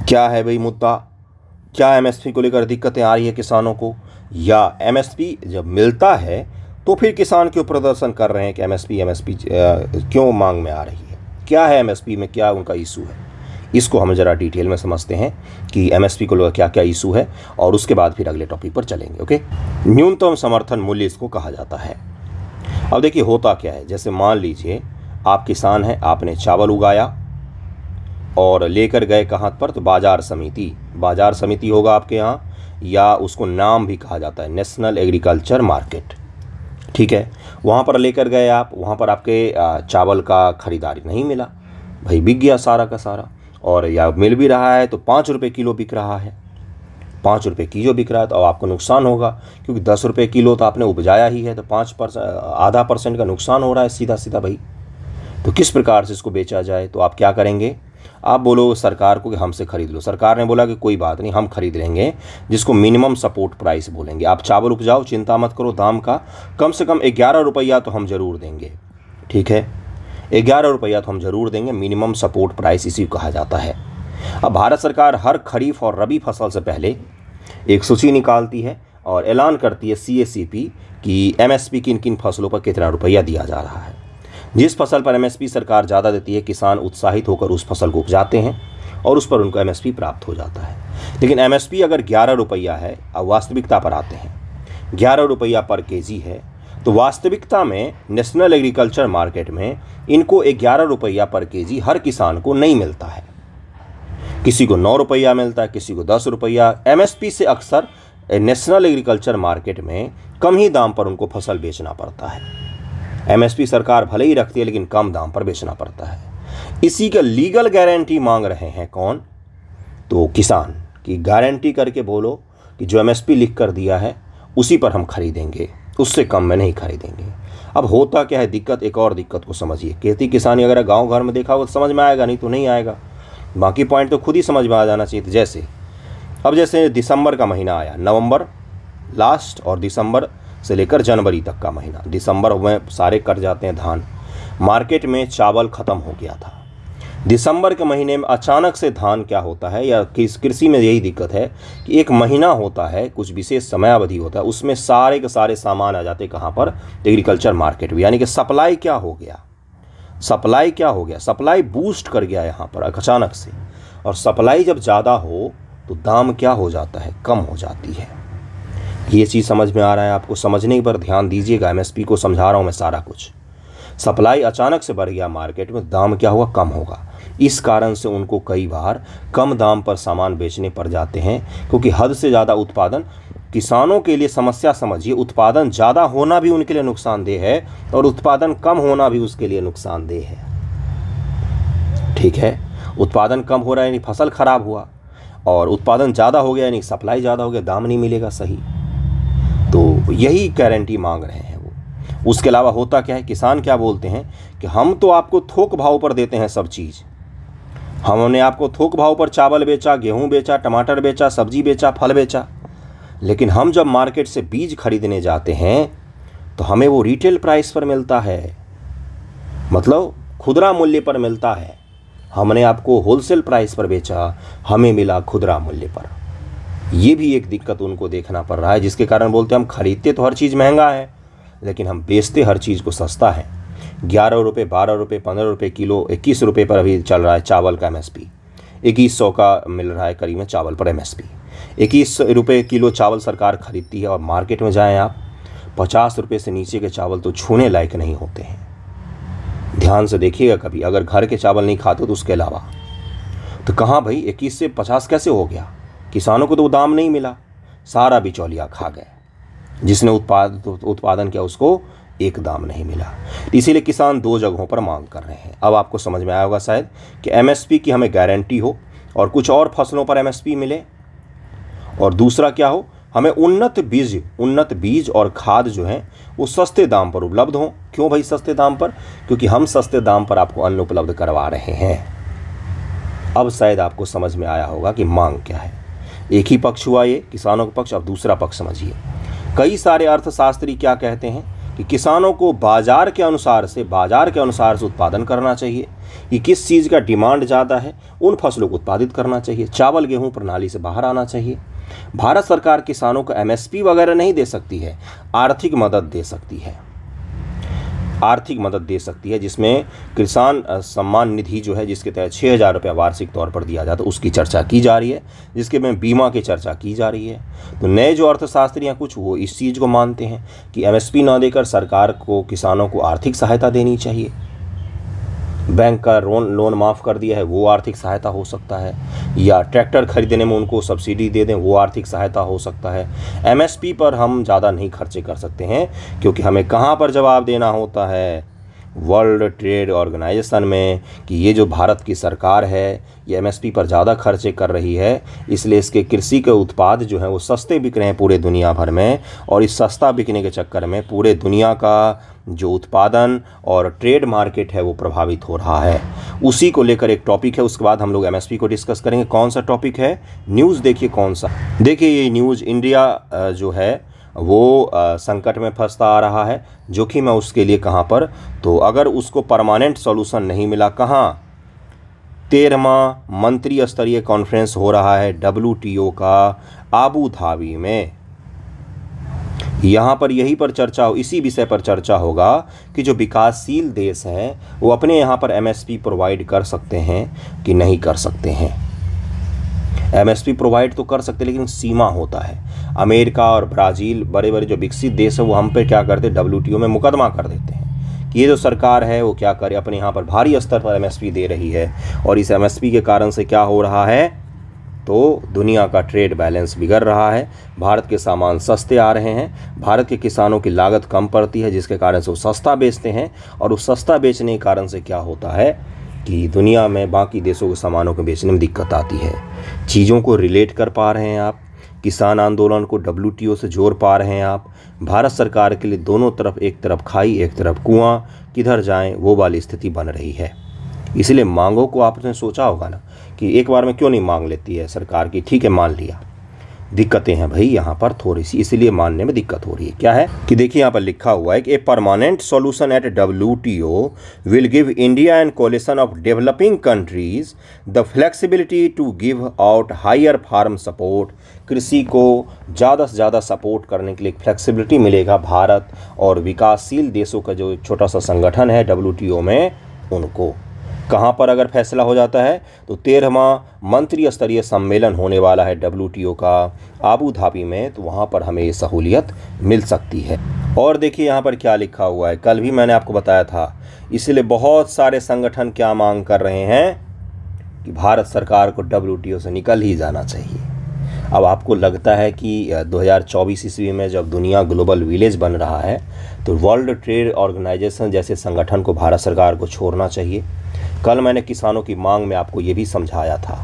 क्या है भाई मुद्दा, क्या MSP को लेकर दिक्कतें आ रही है किसानों को, या MSP जब मिलता है तो फिर किसान क्यों प्रदर्शन कर रहे हैं कि MSP क्यों मांग में आ रही है, क्या है MSP में, क्या उनका इशू है। इसको हम ज़रा डिटेल में समझते हैं कि MSP को लेकर क्या क्या इशू है, और उसके बाद फिर अगले टॉपिक पर चलेंगे। ओके, न्यूनतम समर्थन मूल्य इसको कहा जाता है। अब देखिए होता क्या है, जैसे मान लीजिए आप किसान हैं, आपने चावल उगाया और लेकर गए कहाँ पर, तो बाजार समिति होगा आपके यहाँ, या उसको नाम भी कहा जाता है नेशनल एग्रीकल्चर मार्केट। ठीक है, वहाँ पर लेकर गए आप, वहाँ पर आपके चावल का खरीदारी नहीं मिला भाई, बिक गया सारा का सारा, और या मिल भी रहा है तो 5 रुपये किलो बिक रहा है, 5 रुपये किलो बिक रहा है, तो अब आपको नुकसान होगा क्योंकि 10 रुपये किलो तो आपने उपजाया ही है, तो 0.5% का नुकसान हो रहा है सीधा सीधा भाई। तो किस प्रकार से इसको बेचा जाए, तो आप क्या करेंगे, आप बोलो सरकार को कि हमसे खरीद लो। सरकार ने बोला कि कोई बात नहीं, हम खरीद लेंगे, जिसको मिनिमम सपोर्ट प्राइस बोलेंगे। आप चावल उपजाओ, चिंता मत करो, दाम का कम से कम 11 रुपया तो हम ज़रूर देंगे। ठीक है, 11 रुपया तो हम ज़रूर देंगे, मिनिमम सपोर्ट प्राइस इसी को कहा जाता है। अब भारत सरकार हर खरीफ और रबी फसल से पहले एक सूची निकालती है और ऐलान करती है CACP कि MSP किन किन फसलों पर कितना रुपया दिया जा रहा है। जिस फसल पर MSP सरकार ज़्यादा देती है, किसान उत्साहित होकर उस फसल को उपजाते हैं और उस पर उनको MSP प्राप्त हो जाता है। लेकिन MSP अगर 11 रुपया है, अब वास्तविकता पर आते हैं, 11 रुपया पर केजी है, तो वास्तविकता में नेशनल एग्रीकल्चर मार्केट में इनको 11 रुपया पर केजी हर किसान को नहीं मिलता है। किसी को 9 रुपया मिलता है, किसी को 10 रुपया। MSP से अक्सर नेशनल एग्रीकल्चर मार्केट में कम ही दाम पर उनको फसल बेचना पड़ता है। MSP सरकार भले ही रखती है लेकिन कम दाम पर बेचना पड़ता है। इसी का लीगल गारंटी मांग रहे हैं कौन, तो किसान की गारंटी करके बोलो कि जो MSP लिख कर दिया है उसी पर हम खरीदेंगे, उससे कम में नहीं खरीदेंगे। अब होता क्या है दिक्कत, एक और दिक्कत को समझिए। खेती किसानी अगर गांव घर में देखा हो तो समझ में आएगा, नहीं तो नहीं आएगा। बाकी पॉइंट तो खुद ही समझ में आ जाना चाहिए। जैसे दिसंबर का महीना आया, नवंबर लास्ट और दिसंबर से लेकर जनवरी तक का महीना, दिसंबर में सारे कट जाते हैं धान, मार्केट में चावल ख़त्म हो गया था। दिसंबर के महीने में अचानक से धान क्या होता है, या कृषि में यही दिक्कत है कि एक महीना होता है, कुछ विशेष समयावधि होता है, उसमें सारे के सारे सामान आ जाते हैं कहाँ पर, एग्रीकल्चर मार्केट में। यानी कि सप्लाई क्या हो गया, सप्लाई बूस्ट कर गया यहाँ पर अचानक से। और सप्लाई जब ज़्यादा हो तो दाम क्या हो जाता है, कम हो जाती है। ये चीज़ समझ में आ रहा है आपको, समझने पर ध्यान दीजिएगा। MSP को समझा रहा हूँ मैं सारा कुछ। सप्लाई अचानक से बढ़ गया मार्केट में, दाम क्या हुआ, कम होगा। इस कारण से उनको कई बार कम दाम पर सामान बेचने पड़ जाते हैं, क्योंकि हद से ज़्यादा उत्पादन किसानों के लिए समस्या समझिए। उत्पादन ज़्यादा होना भी उनके लिए नुकसानदेह है और उत्पादन कम होना भी उसके लिए नुकसानदेह है। ठीक है, उत्पादन कम हो रहा है यानी फसल खराब हुआ, और उत्पादन ज़्यादा हो गया यानी सप्लाई ज़्यादा हो गया, दाम नहीं मिलेगा सही। तो यही गारंटी मांग रहे हैं वो। उसके अलावा होता क्या है, किसान क्या बोलते हैं कि हम तो आपको थोक भाव पर देते हैं सब चीज़, हमने आपको थोक भाव पर चावल बेचा, गेहूं बेचा, टमाटर बेचा, सब्जी बेचा, फल बेचा, लेकिन हम जब मार्केट से बीज खरीदने जाते हैं तो हमें वो रिटेल प्राइस पर मिलता है, मतलब खुदरा मूल्य पर मिलता है। हमने आपको होलसेल प्राइस पर बेचा, हमें मिला खुदरा मूल्य पर। ये भी एक दिक्कत उनको देखना पड़ रहा है, जिसके कारण बोलते हैं हम खरीदते तो हर चीज़ महंगा है लेकिन हम बेचते हर चीज़ को सस्ता है। ₹11, ₹12, ₹15 किलो, ₹21 पर अभी चल रहा है चावल का MSP। 2100 का मिल रहा है करीब में चावल पर MSP। ₹21 किलो चावल सरकार खरीदती है और मार्केट में जाएं आप, ₹50 से नीचे के चावल तो छूने लायक नहीं होते हैं। ध्यान से देखिएगा कभी, अगर घर के चावल नहीं खाते तो उसके अलावा, तो कहाँ भाई 21 से 50 कैसे हो गया? किसानों को तो दाम नहीं मिला, सारा बिचौलिया खा गए। जिसने उत्पादन किया उसको एक दाम नहीं मिला। इसीलिए किसान दो जगहों पर मांग कर रहे हैं। अब आपको समझ में आया होगा शायद कि MSP की हमें गारंटी हो और कुछ और फसलों पर MSP मिले, और दूसरा क्या हो, हमें उन्नत बीज और खाद जो है वो सस्ते दाम पर उपलब्ध हों। क्यों भाई सस्ते दाम पर? क्योंकि हम सस्ते दाम पर आपको अन्न उपलब्ध करवा रहे हैं। अब शायद आपको समझ में आया होगा कि मांग क्या है। एक ही पक्ष हुआ ये किसानों का पक्ष, अब दूसरा पक्ष समझिए। कई सारे अर्थशास्त्री क्या कहते हैं कि किसानों को बाजार के अनुसार से उत्पादन करना चाहिए, कि किस चीज़ का डिमांड ज़्यादा है उन फसलों को उत्पादित करना चाहिए। चावल गेहूं प्रणाली से बाहर आना चाहिए। भारत सरकार किसानों को MSP वगैरह नहीं दे सकती है, आर्थिक मदद दे सकती है, जिसमें किसान सम्मान निधि जो है, जिसके तहत ₹6000 वार्षिक तौर पर दिया जाता है, उसकी चर्चा की जा रही है, जिसके में बीमा की चर्चा की जा रही है। तो नए जो अर्थशास्त्री हैं कुछ, वो इस चीज़ को मानते हैं कि MSP ना देकर सरकार को किसानों को आर्थिक सहायता देनी चाहिए। बैंक का लोन माफ़ कर दिया है, वो आर्थिक सहायता हो सकता है, या ट्रैक्टर खरीदने में उनको सब्सिडी दे दें, वो आर्थिक सहायता हो सकता है। MSP पर हम ज़्यादा नहीं खर्चे कर सकते हैं, क्योंकि हमें कहाँ पर जवाब देना होता है? वर्ल्ड ट्रेड ऑर्गेनाइजेशन में, कि ये जो भारत की सरकार है ये MSP पर ज़्यादा खर्चे कर रही है, इसलिए इसके कृषि के उत्पाद जो हैं वो सस्ते बिक रहे हैं पूरे दुनिया भर में, और इस सस्ता बिकने के चक्कर में पूरे दुनिया का जो उत्पादन और ट्रेड मार्केट है वो प्रभावित हो रहा है। उसी को लेकर एक टॉपिक है, उसके बाद हम लोग MSP को डिस्कस करेंगे। कौन सा टॉपिक है? न्यूज़ देखिए कौन सा। देखिए ये न्यूज़, इंडिया जो है वो संकट में फंसता आ रहा है। जोखिम है उसके लिए कहाँ पर? तो अगर उसको परमानेंट सॉल्यूशन नहीं मिला, कहाँ? 13वां मंत्री स्तरीय कॉन्फ्रेंस हो रहा है WTO का आबू धाबी में। यहाँ पर यही पर चर्चा हो, इसी विषय पर चर्चा होगा कि जो विकासशील देश हैं वो अपने यहाँ पर MSP प्रोवाइड कर सकते हैं कि नहीं कर सकते हैं। MSP प्रोवाइड तो कर सकते, लेकिन सीमा होता है। अमेरिका और ब्राज़ील, बड़े बड़े जो विकसित देश हैं, वो हम पे क्या करते हैं? WTO में मुकदमा कर देते हैं कि ये जो सरकार है वो क्या करे, अपने यहाँ पर भारी स्तर पर MSP दे रही है, और इस MSP के कारण से क्या हो रहा है? तो दुनिया का ट्रेड बैलेंस बिगड़ रहा है। भारत के सामान सस्ते आ रहे हैं, भारत के किसानों की लागत कम पड़ती है, जिसके कारण से वो सस्ता बेचते हैं, और उस सस्ता बेचने के कारण से क्या होता है कि दुनिया में बाकी देशों के सामानों को बेचने में दिक्कत आती है। चीज़ों को रिलेट कर पा रहे हैं आप, किसान आंदोलन को WTO से जोड़ पा रहे हैं आप। भारत सरकार के लिए दोनों तरफ, एक तरफ खाई एक तरफ कुआं, किधर जाएं वो वाली स्थिति बन रही है। इसलिए मांगों को आपने सोचा होगा ना कि एक बार में क्यों नहीं मांग लेती है सरकार की? ठीक है, मान लिया, दिक्कतें हैं भाई यहाँ पर थोड़ी सी, इसलिए मानने में दिक्कत हो रही है। क्या है कि देखिए यहाँ पर लिखा हुआ है कि a permanent solution at WTO will give India and coalition of developing countries the flexibility to give out higher farm support. कृषि को ज़्यादा से ज़्यादा सपोर्ट करने के लिए फ्लेक्सिबिलिटी मिलेगा भारत और विकासशील देशों का जो छोटा सा संगठन है WTO में, उनको। कहाँ पर अगर फैसला हो जाता है तो 13वां मंत्री स्तरीय सम्मेलन होने वाला है WTO का आबू धाबी में, तो वहाँ पर हमें ये सहूलियत मिल सकती है। और देखिए यहाँ पर क्या लिखा हुआ है, कल भी मैंने आपको बताया था। इसलिए बहुत सारे संगठन क्या मांग कर रहे हैं कि भारत सरकार को WTO से निकल ही जाना चाहिए। अब आपको लगता है कि 2024 ईस्वी में जब दुनिया ग्लोबल विलेज बन रहा है तो वर्ल्ड ट्रेड ऑर्गेनाइजेशन जैसे संगठन को भारत सरकार को छोड़ना चाहिए? कल मैंने किसानों की मांग में आपको ये भी समझाया था।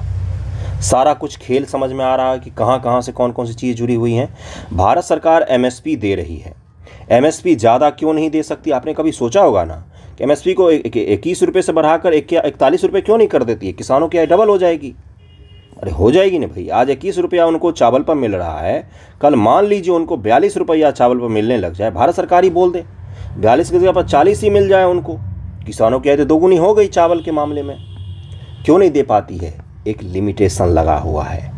सारा कुछ खेल समझ में आ रहा है कि कहाँ से कौन कौन सी चीज़ जुड़ी हुई हैं। भारत सरकार MSP दे रही है, MSP ज़्यादा क्यों नहीं दे सकती? आपने कभी सोचा होगा ना कि MSP को 21 रुपये से बढ़ाकर 41 रुपये क्यों नहीं कर देती है? किसानों की आय डबल हो जाएगी। अरे हो जाएगी ना भाई। आज 21 रुपया उनको चावल पर मिल रहा है, कल मान लीजिए उनको 42 रुपया चावल पर मिलने लग जाए, भारत सरकार ही बोल दे 42 की जगह पर 40 ही मिल जाए उनको, किसानों की आय तो दोगुनी हो गई चावल के मामले में। क्यों नहीं दे पाती है? एक लिमिटेशन लगा हुआ है।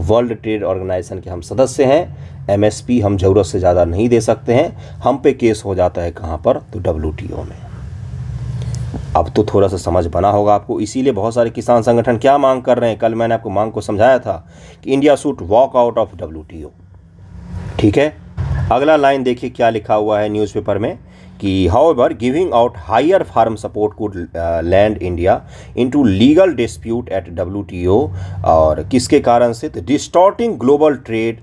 वर्ल्ड ट्रेड ऑर्गेनाइजेशन के हम सदस्य हैं, MSP हम ज़रूरत से ज़्यादा नहीं दे सकते हैं। हम पे केस हो जाता है कहाँ पर? तो WTO में। अब तो थोड़ा सा समझ बना होगा आपको। इसीलिए बहुत सारे किसान संगठन क्या मांग कर रहे हैं, कल मैंने आपको मांग को समझाया था कि India should walk out of WTO। ठीक है, अगला लाइन देखिए क्या लिखा हुआ है न्यूज़पेपर में कि however giving out higher farm support could land India into legal dispute at WTO। और किसके कारण से, तो डिस्टॉर्टिंग ग्लोबल ट्रेड।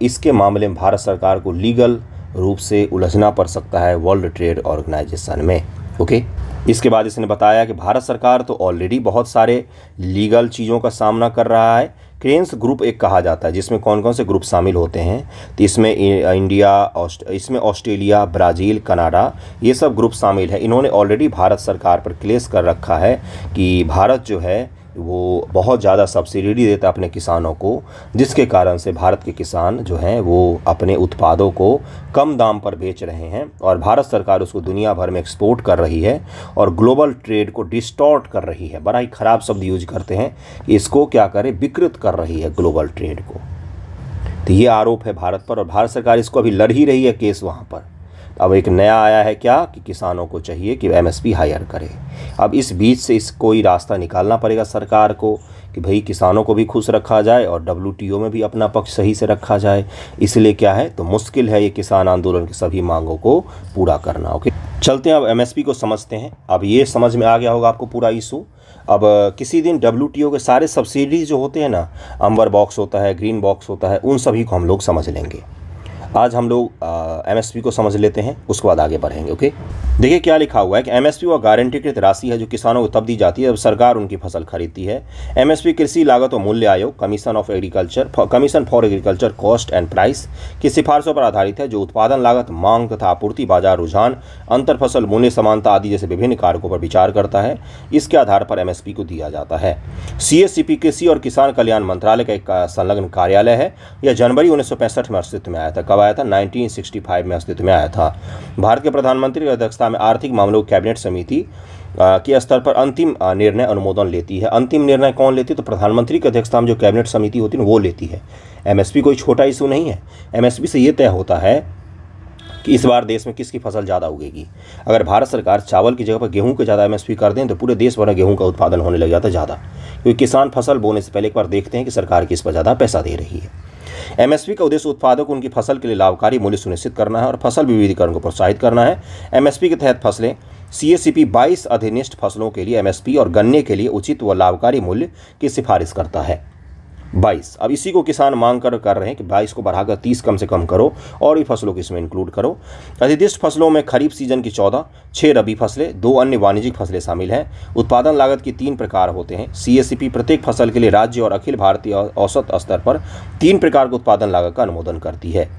इसके मामले में भारत सरकार को लीगल रूप से उलझना पड़ सकता है वर्ल्ड ट्रेड ऑर्गेनाइजेशन में। ओके, इसके बाद इसने बताया कि भारत सरकार तो ऑलरेडी बहुत सारे लीगल चीज़ों का सामना कर रहा है। क्रेन्स ग्रुप एक कहा जाता है जिसमें कौन कौन से ग्रुप शामिल होते हैं, तो इसमें इसमें ऑस्ट्रेलिया, ब्राज़ील, कनाडा, ये सब ग्रुप शामिल है। इन्होंने ऑलरेडी भारत सरकार पर क्लेश कर रखा है कि भारत जो है वो बहुत ज़्यादा सब्सिडी देता है अपने किसानों को, जिसके कारण से भारत के किसान जो हैं वो अपने उत्पादों को कम दाम पर बेच रहे हैं और भारत सरकार उसको दुनिया भर में एक्सपोर्ट कर रही है और ग्लोबल ट्रेड को डिस्टॉर्ट कर रही है। बड़ा ही ख़राब शब्द यूज करते हैं कि इसको क्या करे, विकृत कर रही है ग्लोबल ट्रेड को। तो ये आरोप है भारत पर और भारत सरकार इसको अभी लड़ ही रही है केस वहाँ पर। अब एक नया आया है क्या कि किसानों को चाहिए कि MSP हायर करे। अब इस बीच से इस कोई रास्ता निकालना पड़ेगा सरकार को कि भाई किसानों को भी खुश रखा जाए और WTO में भी अपना पक्ष सही से रखा जाए। इसलिए क्या है, तो मुश्किल है ये किसान आंदोलन की सभी मांगों को पूरा करना। ओके, चलते हैं अब MSP को समझते हैं। अब ये समझ में आ गया होगा आपको पूरा इशू। अब किसी दिन WTO के सारे सब्सिडीज जो होते हैं ना, अम्बर बॉक्स होता है, ग्रीन बॉक्स होता है, उन सभी को हम लोग समझ लेंगे। आज हम लोग MSP को समझ लेते हैं, उसके बाद आगे बढ़ेंगे। ओके, देखिए क्या लिखा हुआ है कि MSP वह गारंटीकृत राशि है जो किसानों को तब दी जाती है जब सरकार उनकी फसल खरीदती है। MSP कृषि लागत और मूल्य आयोग commission for agriculture cost and price की सिफारिशों पर आधारित है, जो उत्पादन लागत, मांग तथा आपूर्ति, बाजार रुझान, अंतर फसल मूल्य समानता आदि जैसे विभिन्न कारकों पर विचार करता है। इसके आधार पर MSP को दिया जाता है। CACP कृषि और किसान कल्याण मंत्रालय का एक संलग्न कार्यालय है। यह जनवरी 1965 में अस्तित्व में आया था। कब आया था? 1965 में अस्तित्व में आया था। भारत के प्रधानमंत्री की अध्यक्षता में आर्थिक मामलों की कैबिनेट समिति के स्तर पर अंतिम निर्णय अनुमोदन लेती है। अंतिम निर्णय कौन लेती है? तो प्रधानमंत्री की अध्यक्षता में जो कैबिनेट समिति होती है वो लेती है। MSP कोई छोटा इशू नहीं है। MSP से ये तय होता है कि इस बार देश में किसकी फसल ज़्यादा उगेगी। अगर भारत सरकार चावल की जगह पर गेहूं के ज़्यादा MSP कर दें तो पूरे देश भर में गेहूं का उत्पादन होने लग जाता है ज़्यादा, क्योंकि किसान फसल बोने से पहले एक बार देखते हैं कि सरकार किस पर ज़्यादा पैसा दे रही है। MSP का उद्देश्य उत्पादक को उनकी फसल के लिए लाभकारी मूल्य सुनिश्चित करना है और फसल विविधीकरण को प्रोत्साहित करना है। MSP के तहत फसलें CACP 22 अधिनिष्ठ फसलों के लिए MSP और गन्ने के लिए उचित व लाभकारी मूल्य की सिफारिश करता है। 22, अब इसी को किसान मांग कर रहे हैं कि 22 को बढ़ाकर 30 कम से कम करो और भी फसलों को इसमें इंक्लूड करो। अधिदिष्ट फसलों में खरीफ सीजन की 14, 6 रबी फसलें, 2 अन्य वाणिज्यिक फसलें शामिल हैं। उत्पादन लागत की 3 प्रकार होते हैं। CACP प्रत्येक फसल के लिए राज्य और अखिल भारतीय औसत स्तर पर 3 प्रकार के उत्पादन लागत का अनुमोदन करती है।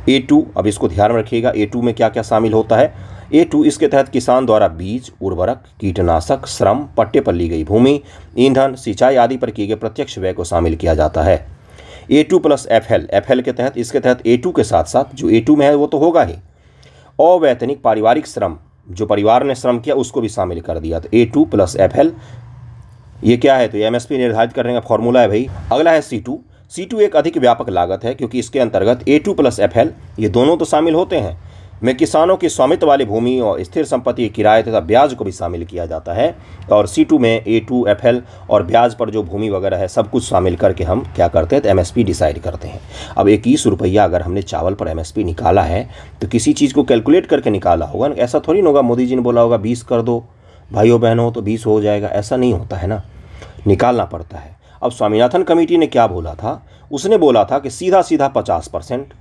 A2, अब इसको ध्यान में रखिएगा, A2 में क्या क्या शामिल होता है। A2 इसके तहत किसान द्वारा बीज, उर्वरक, कीटनाशक, श्रम, पट्टे पर ली गई भूमि, ईंधन, सिंचाई आदि पर किए गए प्रत्यक्ष व्यय को शामिल किया जाता है। A2 प्लस FL के तहत, इसके तहत A2 के साथ साथ जो A2 में है वो तो होगा ही, अवैतनिक पारिवारिक श्रम, जो परिवार ने श्रम किया उसको भी शामिल कर दिया। तो A2 प्लस FL ये क्या है? तो ये MSP निर्धारित करने का फॉर्मूला है भाई। अगला है C2 एक अधिक व्यापक लागत है क्योंकि इसके अंतर्गत A2 प्लस FL ये दोनों तो शामिल होते हैं, में किसानों की स्वामित्व वाली भूमि और स्थिर संपत्ति, किराए तथा ब्याज को भी शामिल किया जाता है। और C2 में A2, FL और ब्याज पर जो भूमि वगैरह है सब कुछ शामिल करके हम क्या करते हैं? तो MSP डिसाइड करते हैं। अब 21 रुपया अगर हमने चावल पर MSP निकाला है तो किसी चीज़ को कैलकुलेट करके निकाला होगा ना, ऐसा थोड़ी ना होगा मोदी जी ने बोला होगा 20 कर दो भाइयों बहनों तो 20 हो जाएगा, ऐसा नहीं होता है ना, निकालना पड़ता है। अब स्वामीनाथन कमेटी ने क्या बोला था? उसने बोला था कि सीधा 50%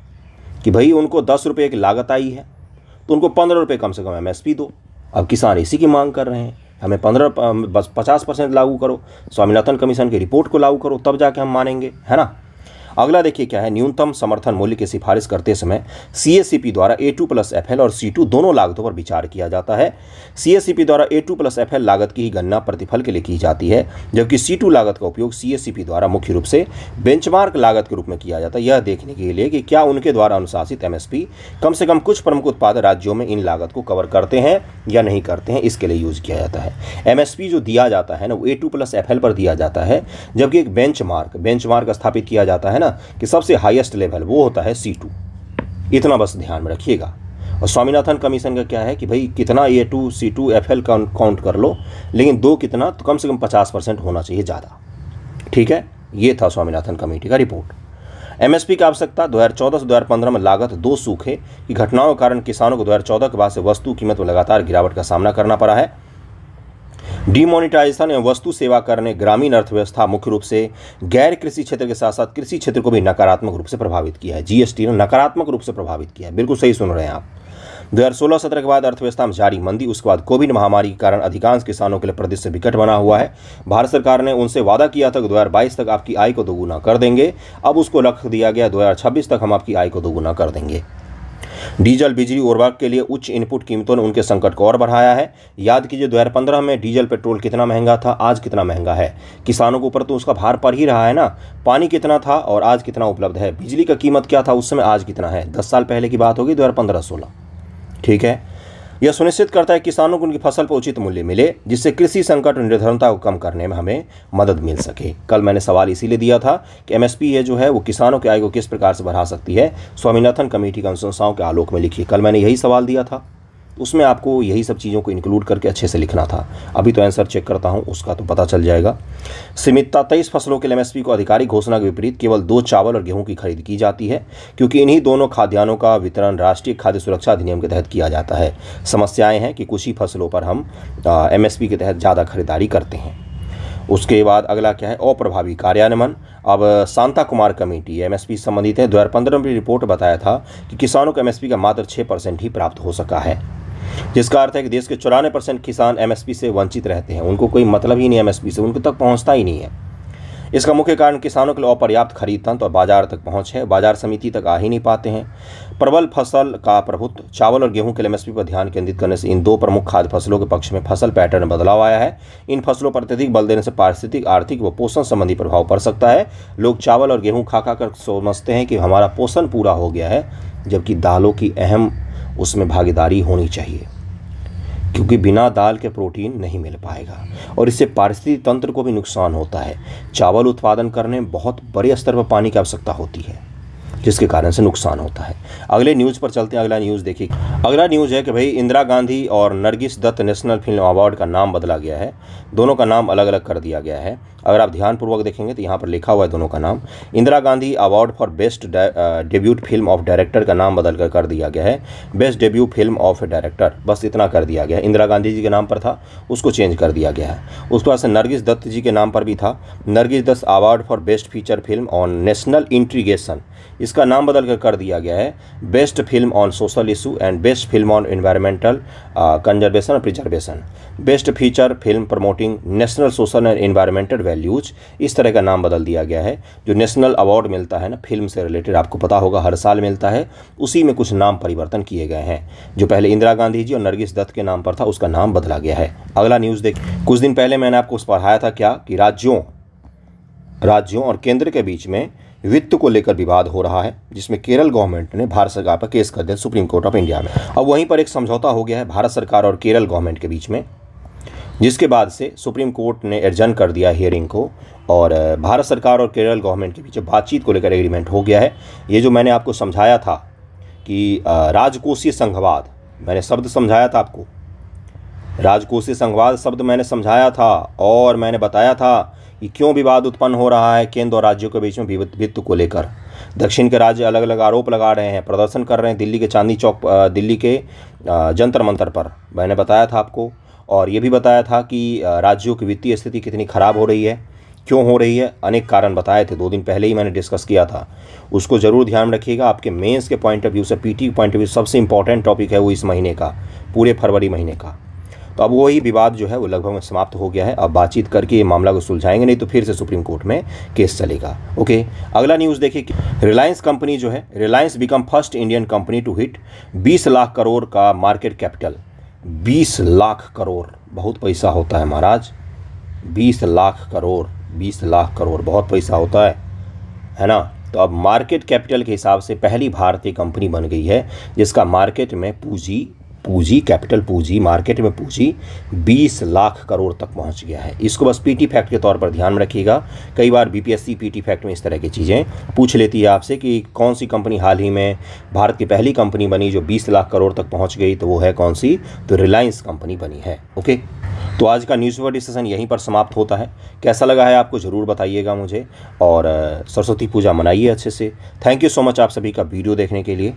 कि भाई उनको 10 रुपये की लागत आई है तो उनको 15 रुपये कम से कम MSP दो। अब किसान इसी की मांग कर रहे हैं, हमें 50% लागू करो, स्वामीनाथन कमीशन की रिपोर्ट को लागू करो, तब जाके हम मानेंगे, है ना। अगला देखिए क्या है, न्यूनतम समर्थन मूल्य की सिफारिश करते समय CACP द्वारा A2 प्लस FL और C2 दोनों लागतों पर विचार किया जाता है। CACP द्वारा A2 प्लस FL लागत की ही गणना प्रतिफल के लिए की जाती है, जबकि C2 लागत का उपयोग CACP द्वारा मुख्य रूप से बेंचमार्क लागत के रूप में किया जाता है, यह देखने के लिए कि क्या उनके द्वारा अनुशासित MSP कम से कम कुछ प्रमुख उत्पादक राज्यों में इन लागत को कवर करते हैं या नहीं करते हैं, इसके लिए यूज किया जाता है। MSP जो दिया जाता है ना वो A2 प्लस FL पर दिया जाता है, जबकि एक बेंचमार्क स्थापित किया जाता है ना कि सबसे हाईएस्ट लेवल वो होता है C2। इतना बस ध्यान में रखिएगा। और स्वामीनाथन कमीशन का क्या है कि भाई कितना A2 C2 FL काउंट कर लो, लेकिन 2 कितना तो कम से कम 50% होना चाहिए ज़्यादा। ठीक है, ये था स्वामीनाथन कमेटी का रिपोर्ट। MSP की आवश्यकता 2014 से 2015 में लागत 2 सूखे की घटनाओं के कारण किसानों को 2014 के बाद से वस्तु कीमत में लगातार गिरावट का सामना करना पड़ा है। डिमोनेटाइजेशन एवं वस्तु सेवा कर ने ग्रामीण अर्थव्यवस्था मुख्य रूप से गैर कृषि क्षेत्र के साथ साथ कृषि क्षेत्र को भी नकारात्मक रूप से प्रभावित किया है। GST ने नकारात्मक रूप से प्रभावित किया है, बिल्कुल सही सुन रहे हैं आप। 2016-17 के बाद अर्थव्यवस्था में जारी मंदी, उसके बाद कोविड महामारी के कारण अधिकांश किसानों के लिए परिदृश्य विकट बना हुआ है। भारत सरकार ने उनसे वादा किया था कि 2022 तक आपकी आय को दोगुना कर देंगे, अब उसको लक्ष्य दिया गया 2026 तक हम आपकी आय को दोगुना कर देंगे। डीजल, बिजली, उर्वरक के लिए उच्च इनपुट कीमतों ने उनके संकट को और बढ़ाया है। याद कीजिए 2015 में डीजल पेट्रोल कितना महंगा था, आज कितना महंगा है। किसानों के ऊपर तो उसका भार पड़ ही रहा है ना। पानी कितना था और आज कितना उपलब्ध है। बिजली का कीमत क्या था उस समय, आज कितना है। 10 साल पहले की बात होगी, 2015-16। ठीक है, यह सुनिश्चित करता है कि किसानों को उनकी फसल पर उचित मूल्य मिले, जिससे कृषि संकट और निर्धनता को कम करने में हमें मदद मिल सके। कल मैंने सवाल इसीलिए दिया था कि MSP ये जो है वो किसानों की आय को किस प्रकार से बढ़ा सकती है, स्वामीनाथन कमेटी की अनुशंसाओं के आलोक में लिखिए। कल मैंने यही सवाल दिया था, उसमें आपको यही सब चीज़ों को इंक्लूड करके अच्छे से लिखना था। अभी तो आंसर चेक करता हूँ, उसका तो पता चल जाएगा। सीमितता 23 फसलों के लिए MSP को आधिकारिक घोषणा के विपरीत केवल 2 चावल और गेहूं की खरीद की जाती है, क्योंकि इन्हीं दोनों खाद्यान्नों का वितरण राष्ट्रीय खाद्य सुरक्षा अधिनियम के तहत किया जाता है। समस्याएं हैं कि कुछ ही फसलों पर हम MSP के तहत ज़्यादा खरीदारी करते हैं। उसके बाद अगला क्या है, अप्रभावी कार्यान्वयन। अब शांता कुमार कमेटी MSP से संबंधित है। 2015 में रिपोर्ट बताया था कि किसानों को MSP का मात्र 6% ही प्राप्त हो सका है, जिसका अर्थ है कि देश के 94% किसान MSP से वंचित रहते हैं। उनको कोई मतलब ही नहीं MSP से, उनके तक पहुंचता ही नहीं है। इसका मुख्य कारण किसानों के लिए अपर्याप्त खरीद तंत्र और बाजार तक पहुंच है। बाजार समिति तक आ ही नहीं पाते हैं। प्रबल फसल का प्रभुत्व, चावल और गेहूं के लिए MSP पर ध्यान केंद्रित करने से इन 2 प्रमुख खाद्य फसलों के पक्ष में फसल पैटर्न में बदलाव आया है। इन फसलों पर अत्यधिक बल देने से पारिस्थितिक, आर्थिक व पोषण संबंधी प्रभाव पड़ सकता है। लोग चावल और गेहूं खा कर समझते हैं कि हमारा पोषण पूरा हो गया है, जबकि दालों की अहम उसमें भागीदारी होनी चाहिए, क्योंकि बिना दाल के प्रोटीन नहीं मिल पाएगा और इससे पारिस्थितिक तंत्र को भी नुकसान होता है। चावल उत्पादन करने में बहुत बड़े स्तर पर पानी की आवश्यकता होती है, जिसके कारण से नुकसान होता है। अगले न्यूज़ पर चलते हैं। अगला न्यूज़ देखिए। अगला न्यूज़ है कि भाई इंदिरा गांधी और Nargis Dutt national film award का नाम बदला गया है। दोनों का नाम अलग अलग कर दिया गया है। अगर आप ध्यानपूर्वक देखेंगे तो यहाँ पर लिखा हुआ है दोनों का नाम। Indira Gandhi award for best debut film of director का नाम बदल कर दिया गया है best debut film of director, बस इतना कर दिया गया है। इंदिरा गांधी जी के नाम पर था, उसको चेंज कर दिया गया है। उसके बाद से नरगिस दत्त जी के नाम पर भी था, Nargis Dutt award for best feature film on national integration, इसका नाम बदल कर दिया गया है best film on social issue and best film on environmental conservation और preservation, best feature film promoting national social and environmental values, इस तरह का नाम बदल दिया गया है। जो नेशनल अवार्ड मिलता है ना फिल्म से रिलेटेड, आपको पता होगा हर साल मिलता है, उसी में कुछ नाम परिवर्तन किए गए हैं। जो पहले इंदिरा गांधी जी और नरगिस दत्त के नाम पर था, उसका नाम बदला गया है। अगला न्यूज़ देखिए। कुछ दिन पहले मैंने आपको पढ़ाया था क्या कि राज्यों और केंद्र के बीच में वित्त को लेकर विवाद हो रहा है, जिसमें केरल गवर्नमेंट ने भारत सरकार पर केस कर दिया सुप्रीम कोर्ट ऑफ इंडिया में। अब वहीं पर एक समझौता हो गया है भारत सरकार और केरल गवर्नमेंट के बीच में, जिसके बाद से सुप्रीम कोर्ट ने एडजर्न कर दिया हियरिंग को और भारत सरकार और केरल गवर्नमेंट के बीच बातचीत को लेकर एग्रीमेंट हो गया है। ये जो मैंने आपको समझाया था कि राजकोषीय संघवाद, मैंने शब्द समझाया था आपको, राजकोषीय संघवाद शब्द मैंने समझाया था और मैंने बताया था कि क्यों विवाद उत्पन्न हो रहा है केंद्र और राज्यों के बीच में वित्त को लेकर। दक्षिण के राज्य अलग अलग आरोप लगा रहे हैं, प्रदर्शन कर रहे हैं दिल्ली के चांदनी चौक, दिल्ली के जंतर मंतर पर, मैंने बताया था आपको। और ये भी बताया था कि राज्यों की वित्तीय स्थिति कितनी ख़राब हो रही है, क्यों हो रही है, अनेक कारण बताए थे, 2 दिन पहले ही मैंने डिस्कस किया था। उसको ज़रूर ध्यान रखिएगा। आपके मेंस के पॉइंट ऑफ व्यू से, पीटी के पॉइंट ऑफ व्यू सबसे इंपॉर्टेंट टॉपिक है वो इस महीने का, पूरे फरवरी महीने का। तो अब वही विवाद जो है वो लगभग में समाप्त हो गया है। अब बातचीत करके ये मामला को सुलझाएंगे, नहीं तो फिर से सुप्रीम कोर्ट में केस चलेगा। ओके, अगला न्यूज़ देखिए कि रिलायंस कंपनी जो है, Reliance become first Indian company to hit 20 lakh crore का मार्केट कैपिटल। 20 लाख करोड़ बहुत पैसा होता है महाराज। 20 लाख करोड़ बहुत पैसा होता है ना। तो अब मार्केट कैपिटल के हिसाब से पहली भारतीय कंपनी बन गई है जिसका मार्केट में पूंजी पूंजी, कैपिटल पूंजी, मार्केट में पूंजी 20 लाख करोड़ तक पहुंच गया है। इसको बस पीटी फैक्ट के तौर पर ध्यान में रखिएगा। कई बार बीपीएससी पीटी फैक्ट में इस तरह की चीज़ें पूछ लेती है आपसे कि कौन सी कंपनी हाल ही में भारत की पहली कंपनी बनी जो 20 लाख करोड़ तक पहुंच गई, तो वो है कौन सी? तो रिलायंस कंपनी बनी है। ओके, तो आज का न्यूज़पेपर डिस्कशन यहीं पर समाप्त होता है। कैसा लगा है आपको ज़रूर बताइएगा मुझे, और सरस्वती पूजा मनाइए अच्छे से। थैंक यू सो मच आप सभी का वीडियो देखने के लिए।